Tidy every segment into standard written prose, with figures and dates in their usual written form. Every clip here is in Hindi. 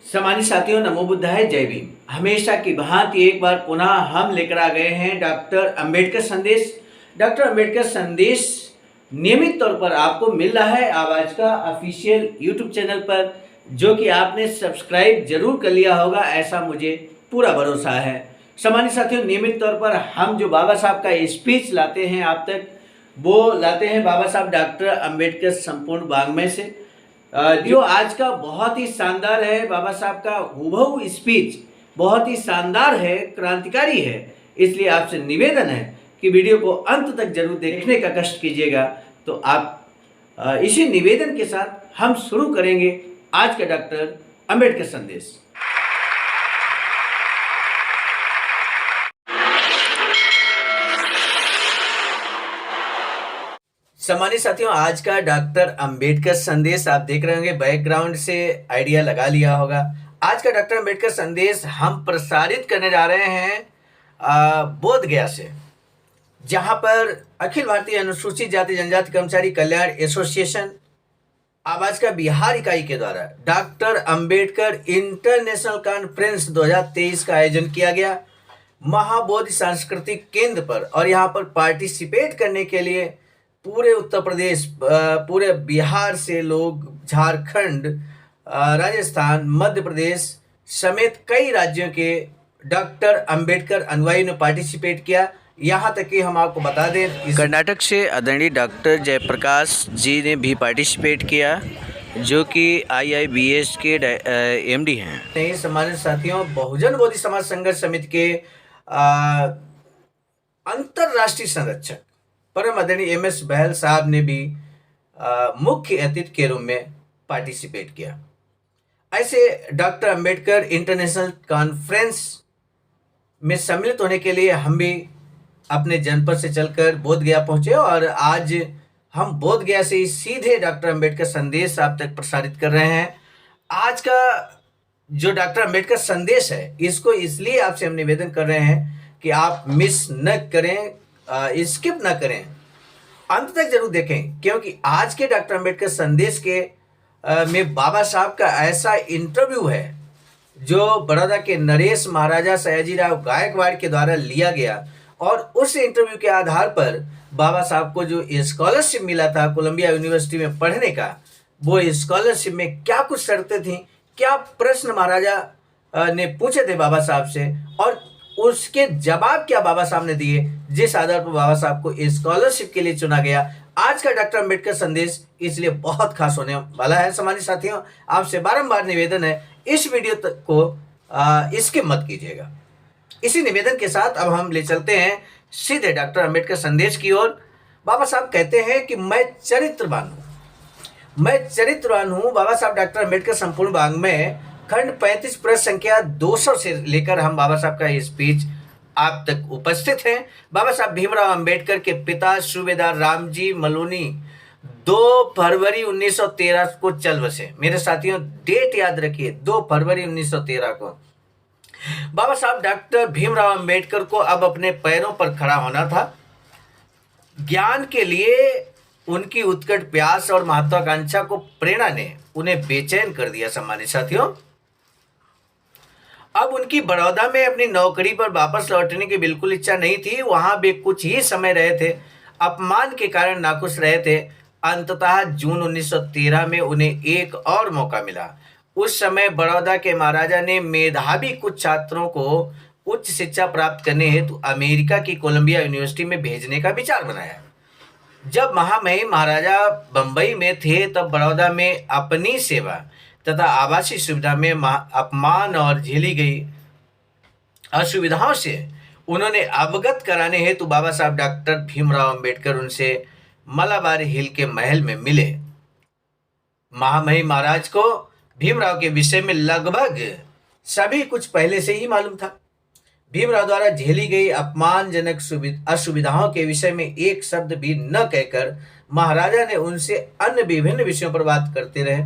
सम्मानित साथियों, नमो बुद्धाय, जय भीम। हमेशा की भांति एक बार पुनः हम लेकर आ गए हैं डॉक्टर अंबेडकर संदेश। डॉक्टर अंबेडकर संदेश नियमित तौर पर आपको मिल रहा है आवाज का ऑफिशियल यूट्यूब चैनल पर, जो कि आपने सब्सक्राइब जरूर कर लिया होगा, ऐसा मुझे पूरा भरोसा है। सम्मानित साथियों, नियमित तौर पर हम जो बाबा साहब का स्पीच लाते हैं आप तक, वो लाते हैं बाबा साहब डॉक्टर अंबेडकर संपूर्ण वाङ्मय से, जो आज का बहुत ही शानदार है। बाबा साहब का हूबहू स्पीच बहुत ही शानदार है, क्रांतिकारी है। इसलिए आपसे निवेदन है कि वीडियो को अंत तक जरूर देखने का कष्ट कीजिएगा। तो आप इसी निवेदन के साथ हम शुरू करेंगे आज का डॉक्टर अंबेडकर संदेश। सम्मानित साथियों, आज का डॉक्टर अंबेडकर संदेश आप देख रहे होंगे, बैकग्राउंड से आइडिया लगा लिया होगा। आज का डॉक्टर अंबेडकर संदेश हम प्रसारित करने जा रहे हैं बोध गया से, जहां पर अखिल भारतीय अनुसूचित जाति जनजाति कर्मचारी कल्याण एसोसिएशन आवाज का बिहार इकाई के द्वारा डॉक्टर अंबेडकर इंटरनेशनल कॉन्फ्रेंस 2023 का आयोजन किया गया महाबोधि सांस्कृतिक केंद्र पर। और यहाँ पर पार्टिसिपेट करने के लिए पूरे उत्तर प्रदेश, पूरे बिहार से लोग, झारखंड, राजस्थान, मध्य प्रदेश समेत कई राज्यों के डॉक्टर अंबेडकर अनुयायी ने पार्टिसिपेट किया। यहाँ तक कि हम आपको बता दें, कर्नाटक से आदरणीय डॉक्टर जयप्रकाश जी ने भी पार्टिसिपेट किया, जो कि IIBS के MD हैं। सम्मानित साथियों, बहुजन बोधि समाज संघर्ष समिति के अंतरराष्ट्रीय संरक्षक परम आदरणीय MS बहल साहब ने भी मुख्य अतिथि के रूप में पार्टिसिपेट किया। ऐसे डॉक्टर अंबेडकर इंटरनेशनल कॉन्फ्रेंस में सम्मिलित होने के लिए हम भी अपने जनपद से चलकर बोध गया पहुंचे, और आज हम बोध गया से ही सीधे डॉक्टर अंबेडकर संदेश आप तक प्रसारित कर रहे हैं। आज का जो डॉक्टर अंबेडकर संदेश है, इसको इसलिए आपसे हम निवेदन कर रहे हैं कि आप मिस न करें, स्किप ना करें, अंत तक जरूर देखें, क्योंकि आज के डॉक्टर अंबेडकर संदेश के में बाबा साहब का ऐसा इंटरव्यू है जो बड़ौदा के नरेश महाराजा सयाजीराव गायकवाड़ के द्वारा लिया गया। और उस इंटरव्यू के आधार पर बाबा साहब को जो स्कॉलरशिप मिला था कोलंबिया यूनिवर्सिटी में पढ़ने का, वो स्कॉलरशिप में क्या कुछ शर्तें थी, क्या प्रश्न महाराजा ने पूछे थे बाबा साहब से, और उसके जवाब क्या बाबा साहब ने दिए, जिस आधार पर बाबा साहब को स्कॉलरशिप के लिए चुना गया। आज का डॉक्टर अंबेडकर संदेश इसलिए बहुत खास होने वाला है। सम्मानित साथियों, आपसे बारंबार निवेदन है, इस वीडियो तक को स्किप मत कीजिएगा। इसी निवेदन के साथ अब हम ले चलते हैं सीधे डॉक्टर अंबेडकर संदेश की ओर। बाबा साहब कहते हैं कि मैं चरित्रवान हूँ। बाबा साहब डॉक्टर अंबेडकर संपूर्ण वाङ्मय खंड 35 पृष्ठ संख्या 200 से लेकर हम बाबा साहब का ये स्पीच आप तक उपस्थित हैं। बाबा साहब भीमराव अंबेडकर के पिता सूबेदार रामजी मलोनी 2 फरवरी 1913 को चल बसे। मेरे साथियों, डेट याद रखिए, 2 फरवरी 1913 को। बाबा साहब डॉक्टर भीमराव अंबेडकर को अब अपने पैरों पर खड़ा होना था। ज्ञान के लिए उनकी उत्कट प्यास और महत्वाकांक्षा को प्रेरणा ने उन्हें बेचैन कर दिया। सम्मानित साथियों, अब उनकी बड़ौदा में अपनी नौकरी पर वापस लौटने की बिल्कुल इच्छा नहीं थी। वहां वे कुछ ही समय रहे थे, अपमान के कारण नाखुश रहे थे। अंततः जून 1913 में उन्हें एक और मौका मिला। उस समय बड़ौदा के महाराजा ने मेधावी कुछ छात्रों को उच्च शिक्षा प्राप्त करने हेतु अमेरिका की कोलंबिया यूनिवर्सिटी में भेजने का विचार बनाया। जब महामहिम महाराजा बंबई में थे, तब बड़ौदा में अपनी सेवा तथा आवासीय सुविधा में अपमान और झेली गई असुविधाओं से उन्होंने अवगत कराने हेतु बाबा साहब डॉक्टर भीमराव अंबेडकर उनसे मलाबार हिल के महल में मिले। महामहिम महाराज को भीमराव के विषय में लगभग सभी कुछ पहले से ही मालूम था। भीमराव द्वारा झेली गई अपमानजनक असुविधाओं के विषय में एक शब्द भी न कहकर महाराजा ने उनसे अन्य विभिन्न विषयों पर बात करते रहे।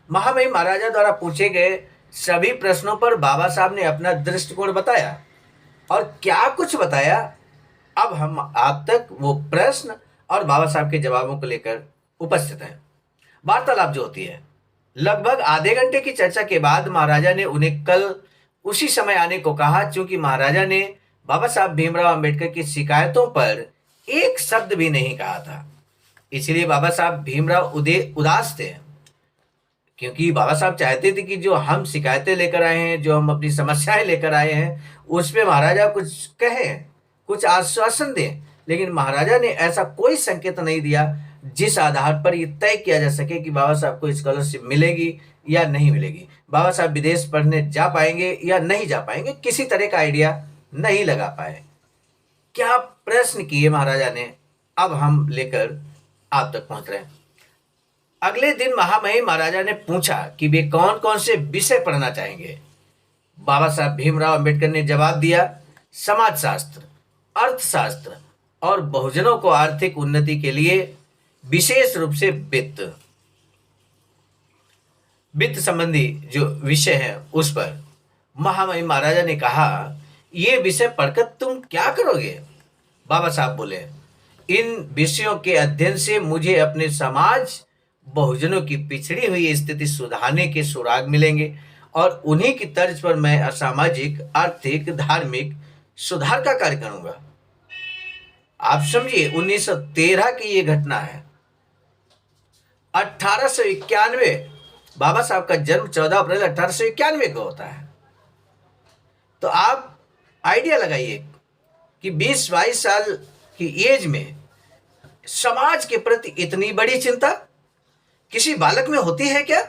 महामहिम महाराजा द्वारा पूछे गए सभी प्रश्नों पर बाबा साहब ने अपना दृष्टिकोण बताया, और क्या कुछ बताया, अब हम आप तक वो प्रश्न और बाबा साहब के जवाबों को लेकर उपस्थित हैं। वार्तालाप जो होती है, लगभग आधे घंटे की चर्चा के बाद महाराजा ने उन्हें कल उसी समय आने को कहा, क्योंकि महाराजा ने बाबा साहब भीमराव अंबेडकर की शिकायतों पर एक शब्द भी नहीं कहा था। इसलिए बाबा साहब भीमराव उदास थे, क्योंकि बाबा साहब चाहते थे कि जो हम शिकायतें लेकर आए हैं, जो हम अपनी समस्याएं लेकर आए हैं, उस पे महाराजा कुछ कहें, कुछ आश्वासन दें। लेकिन महाराजा ने ऐसा कोई संकेत नहीं दिया जिस आधार पर यह तय किया जा सके कि बाबा साहब को स्कॉलरशिप मिलेगी या नहीं मिलेगी, बाबा साहब विदेश पढ़ने जा पाएंगे या नहीं जा पाएंगे, किसी तरह का आइडिया नहीं लगा पाए। क्या प्रश्न किए महाराजा ने, अब हम लेकर आप तक पहुंच रहे हैं। अगले दिन महामहिम महाराजा ने पूछा कि वे कौन कौन से विषय पढ़ना चाहेंगे। बाबा साहब भीमराव अंबेडकर ने जवाब दिया, समाजशास्त्र, अर्थशास्त्र और बहुजनों को आर्थिक उन्नति के लिए विशेष रूप से वित्त संबंधी जो विषय है उस पर। महामहिम महाराजा ने कहा, ये विषय पढ़कर तुम क्या करोगे? बाबा साहब बोले, इन विषयों के अध्ययन से मुझे अपने समाज बहुजनों की पिछड़ी हुई स्थिति सुधारने के सुराग मिलेंगे और उन्हीं की तर्ज पर मैं असामाजिक, आर्थिक, धार्मिक सुधार का कार्य करूंगा। आप समझिए, 1913 की ये घटना है। 1891 बाबा साहब का जन्म 14 अप्रैल 1891 को होता है। तो आप आइडिया लगाइए कि 20-22 साल की एज में समाज के प्रति इतनी बड़ी चिंता किसी बालक में होती है क्या?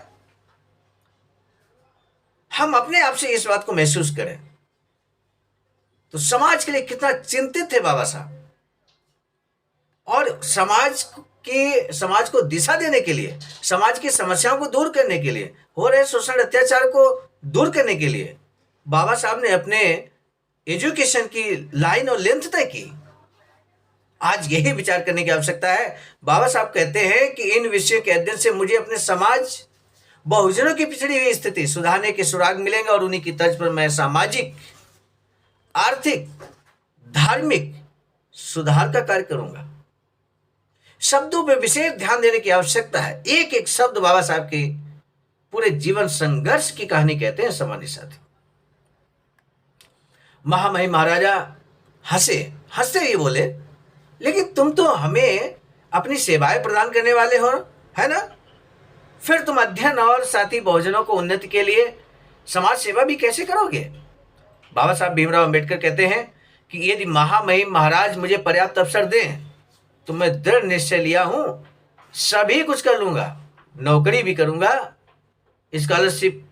हम अपने आप से इस बात को महसूस करें तो समाज के लिए कितना चिंतित थे बाबा साहब, और समाज को दिशा देने के लिए, समाज की समस्याओं को दूर करने के लिए, हो रहे शोषण अत्याचार को दूर करने के लिए बाबा साहब ने अपने एजुकेशन की लाइन और लेंथ तय की। आज यही विचार करने की आवश्यकता है। बाबा साहब कहते हैं कि इन विषयों के अध्ययन से मुझे अपने समाज बहुजनों की पिछड़ी हुई स्थिति सुधारने के सुराग मिलेंगे और उन्हीं की तर्ज पर मैं सामाजिक, आर्थिक, धार्मिक सुधार का कार्य करूंगा। शब्दों पर विशेष ध्यान देने की आवश्यकता है। एक एक शब्द बाबा साहब के पूरे जीवन संघर्ष की कहानी कहते हैं। सामान्य साथी, महामहिम महाराजा हंसते ही बोले, लेकिन तुम तो हमें अपनी सेवाएं प्रदान करने वाले हो, है ना? फिर तुम अध्ययन और साथी बहुजनों को उन्नति के लिए समाज सेवा भी कैसे करोगे? बाबा साहब भीमराव अंबेडकर कहते हैं कि यदि महामहिम महाराज मुझे पर्याप्त अवसर दें तो मैं दृढ़ निश्चय लिया हूं, सभी कुछ कर लूंगा। नौकरी भी करूंगा, स्कॉलरशिप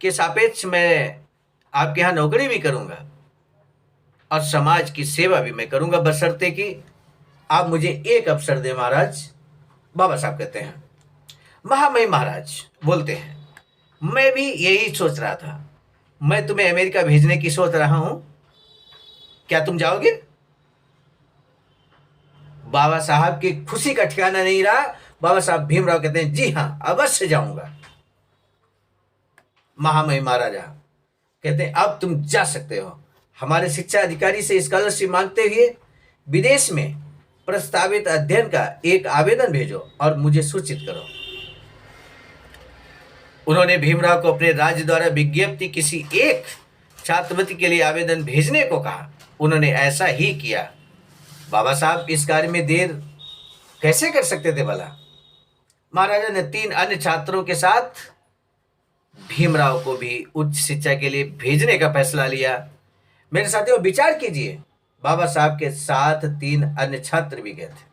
के सापेक्ष मैं आपके यहाँ नौकरी भी करूंगा और समाज की सेवा भी मैं करूंगा, बशर्ते कि आप मुझे एक अवसर दें महाराज। बाबा साहब कहते हैं। महामहिम महाराज बोलते हैं, मैं भी यही सोच रहा था। मैं तुम्हें अमेरिका भेजने की सोच रहा हूं, क्या तुम जाओगे? बाबा साहब की खुशी का ठिकाना नहीं रहा। बाबा साहब भीमराव कहते हैं, जी हां, अवश्य जाऊंगा। महामहिम महाराजा कहते हैं, अब तुम जा सकते हो। हमारे शिक्षा अधिकारी से स्कॉलरशिप मांगते हुए विदेश में प्रस्तावित अध्ययन का एक आवेदन भेजो और मुझे सूचित करो। उन्होंने भीमराव को अपने राज्य द्वारा विज्ञप्ति किसी एक छात्रवृत्ति के लिए आवेदन भेजने को कहा। उन्होंने ऐसा ही किया। बाबा साहब इस कार्य में देर कैसे कर सकते थे भला? महाराजा ने 3 अन्य छात्रों के साथ भीमराव को भी उच्च शिक्षा के लिए भेजने का फैसला लिया। मेरे साथियों, विचार कीजिए, बाबा साहब के साथ 3 अन्य छात्र भी गए थे।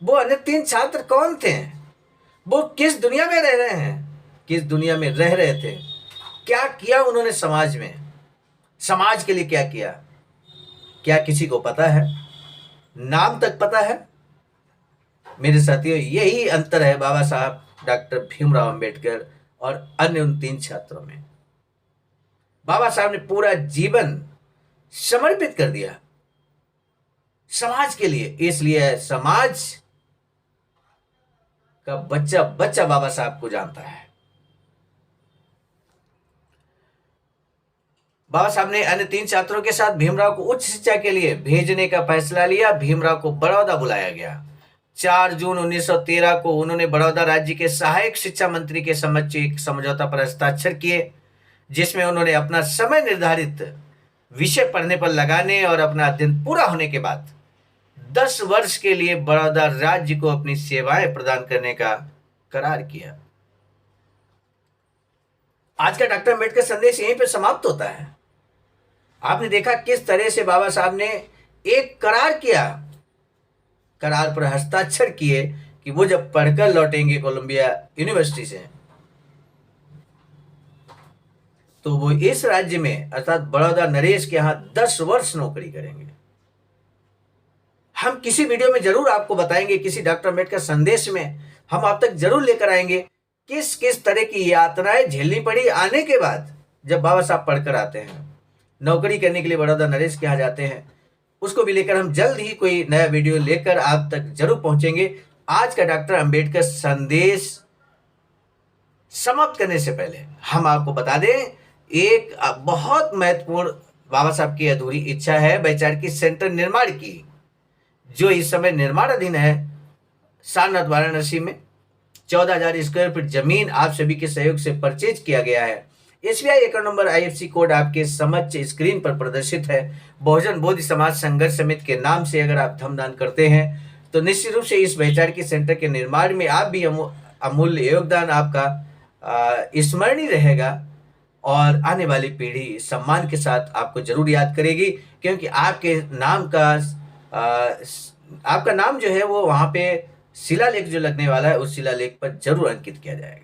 वो अन्य 3 छात्र कौन थे? वो किस दुनिया में रह रहे हैं, किस दुनिया में रह रहे थे? क्या किया उन्होंने समाज में? समाज के लिए क्या किया? क्या किसी को पता है? नाम तक पता है? मेरे साथियों, यही अंतर है बाबा साहब डॉक्टर भीमराव अंबेडकर और अन्य उन 3 छात्रों में। बाबा साहब ने पूरा जीवन समर्पित कर दिया समाज के लिए। इसलिए समाज का बच्चा बच्चा बाबा साहब को जानता है। बाबा साहब ने अन्य 3 छात्रों के साथ भीमराव को उच्च शिक्षा के लिए भेजने का फैसला लिया। भीमराव को बड़ौदा बुलाया गया। 4 जून 1913 को उन्होंने बड़ौदा राज्य के सहायक शिक्षा मंत्री के समक्ष एक समझौता पर हस्ताक्षर किए, जिसमें उन्होंने अपना समय निर्धारित विषय पढ़ने पर लगाने और अपना अध्ययन पूरा होने के बाद 10 वर्ष के लिए बड़ौदा राज्य को अपनी सेवाएं प्रदान करने का करार किया। आज का डॉक्टर अम्बेडकर संदेश यहीं पर समाप्त होता है। आपने देखा किस तरह से बाबा साहब ने एक करार किया, करार पर हस्ताक्षर किए कि वो जब पढ़कर लौटेंगे कोलंबिया यूनिवर्सिटी से, तो वो इस राज्य में अर्थात बड़ौदा नरेश के यहां 10 वर्ष नौकरी करेंगे। हम किसी वीडियो में जरूर आपको बताएंगे, किसी डॉक्टर अम्बेडकर संदेश में हम आप तक जरूर लेकर आएंगे किस किस तरह की यातनाएं झेलनी पड़ी आने के बाद, जब बाबा साहब पढ़कर आते हैं, नौकरी करने के लिए बड़ौदा नरेश के यहाँ जाते हैं। उसको भी लेकर हम जल्द ही कोई नया वीडियो लेकर आप तक जरूर पहुंचेंगे। आज का डॉक्टर अम्बेडकर संदेश समाप्त करने से पहले हम आपको बता दें, एक बहुत महत्वपूर्ण बाबा साहब की अधूरी इच्छा है वैचारिक सेंटर निर्माण की, जो इस समय निर्माणाधीन है सारनाथ वाराणसी में। 14,000 स्क्वायर फीट जमीन आप सभी के सहयोग से परचेज किया गया है। SBI account number IFC code आपके समक्ष स्क्रीन पर प्रदर्शित है। बहुजन बोधि समाज संघर्ष समिति के नाम से अगर आप धमदान करते हैं तो निश्चित रूप से इस वैचारिक सेंटर के निर्माण में आप भी अमूल्य योगदान आपका स्मरणीय रहेगा और आने वाली पीढ़ी सम्मान के साथ आपको जरूर याद करेगी, क्योंकि आपके नाम का आपका नाम जो है वो वहां पे शिलालेख जो लगने वाला है उस शिलालेख पर जरूर अंकित किया जाएगा।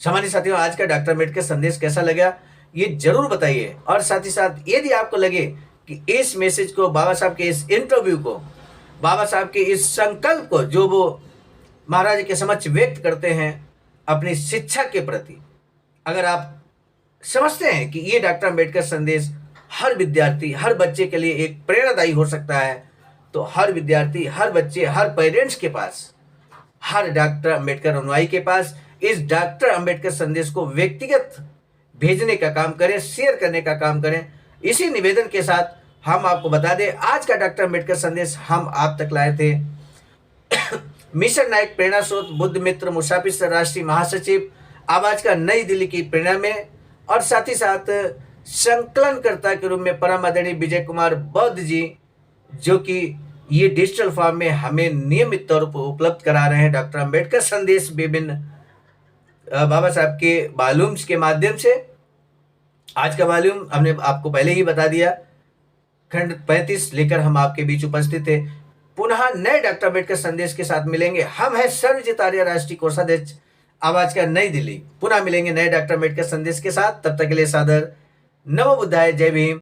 सामान्य साथियों, आज का डॉक्टर अम्बेडकर संदेश कैसा लगा ये जरूर बताइए, और साथ ही साथ यदि आपको लगे कि इस मैसेज को, बाबा साहब के इस इंटरव्यू को, बाबा साहब के इस संकल्प को जो वो महाराज के समक्ष व्यक्त करते हैं अपनी शिक्षा के प्रति, अगर आप समझते हैं कि ये डॉक्टर अम्बेडकर संदेश हर विद्यार्थी, हर बच्चे के लिए एक प्रेरणादायी हो सकता है, तो हर विद्यार्थी, हर बच्चे, हर पेरेंट्स के पास, हर डॉक्टर अम्बेडकर अनुयायी के पास इस डॉक्टर अम्बेडकर संदेश को व्यक्तिगत भेजने का काम करें, शेयर करने का काम करें। इसी निवेदन के साथ हम आपको बता दें, आज का डॉक्टर अम्बेडकर संदेश हम आप तक लाए थे मिशन नायक प्रेरणा स्रोत बुद्ध मित्र मुसाफिर सर राष्ट्रीय महासचिव आवाज का नई दिल्ली की प्रेरणा में, और साथ ही साथ संकलनकर्ता के रूप में परम आदरणीय विजय कुमार बौद्ध जी, जो कि ये डिजिटल फॉर्म में हमें नियमित तौर पर उपलब्ध करा रहे हैं डॉक्टर अम्बेडकर संदेश विभिन्न बाबा साहब के वॉल्यूम्स के माध्यम से। आज का वॉल्यूम हमने आपको पहले ही बता दिया, खंड 35 लेकर हम आपके बीच उपस्थित थे। पुनः नए डॉक्टर अम्बेडकर संदेश के साथ मिलेंगे। हम हैं सर्वजित आर्य राष्ट्रीय कोषाध्यक्ष आवाज का नई दिल्ली। पुनः मिलेंगे नए डॉक्टर अम्बेडकर संदेश के साथ। तब तक के लिए सादर नमो बुद्धाय, जय भीम,